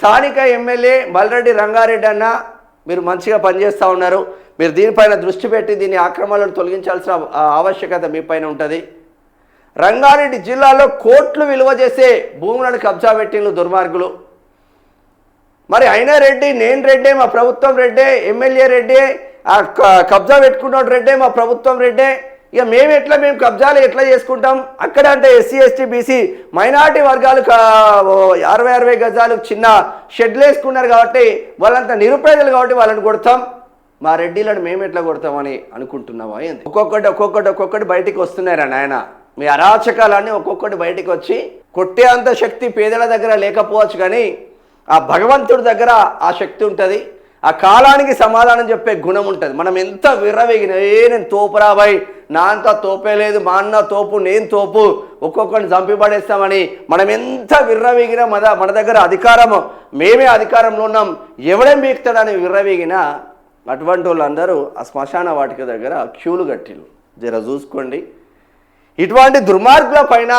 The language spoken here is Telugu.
స్థానిక ఎమ్మెల్యే మల్రెడ్డి రంగారెడ్డి అన్న మీరు మంచిగా పనిచేస్తూ ఉన్నారు. మీరు దీనిపైన దృష్టి పెట్టి దీన్ని ఆక్రమణలను తొలగించాల్సిన ఆవశ్యకత మీ పైన ఉంటుంది. రంగారెడ్డి జిల్లాలో కోట్లు విలువ చేసే భూములను కబ్జా పెట్టిన దుర్మార్గులు. మరి అయినా రెడ్డి, నేను రెడ్డే, మా ప్రభుత్వం రెడ్డే, ఎమ్మెల్యే రెడ్డే, కబ్జా పెట్టుకున్నాడు రెడ్డే, మా ప్రభుత్వం రెడ్డే. ఇక మేము కబ్జాలు ఎట్లా చేసుకుంటాం? అక్కడ అంటే ఎస్సీ ఎస్టీ బీసీ మైనార్టీ వర్గాలు 60 గజాలు చిన్న షెడ్లు వేసుకున్నారు కాబట్టి వాళ్ళంతా నిరుపేదలు కాబట్టి వాళ్ళని కొడతాం. మా రెడ్డిలను మేము ఎట్లా కొడతామని అనుకుంటున్నావా? ఒక్కొక్కటి బయటికి వస్తున్నారా నాయన? మీ అరాచకాలన్నీ ఒక్కొక్కటి బయటికి వచ్చి కొట్టే అంత శక్తి పేదల దగ్గర లేకపోవచ్చు, కానీ ఆ భగవంతుడి దగ్గర ఆ శక్తి ఉంటుంది. ఆ కాలానికి సమాధానం చెప్పే గుణం ఉంటుంది. మనం ఎంత విర్రవేగిన నేను తోపురాబాయ్, నా అంతా తోపే లేదు, మా అన్న తోపు, నేను తోపు, ఒక్కొక్కరిని చంపిపడేస్తామని మనం ఎంత విర్రవేగినా మన దగ్గర మేమే అధికారంలో ఉన్నాం, ఎవడేం బీక్తాడని విర్రవేగినా అటువంటి వాళ్ళందరూ ఆ శ్మశాన వాటిక దగ్గర క్యూలు కట్టిలు. జర చూసుకోండి. ఇటువంటి దుర్మార్గుల పైన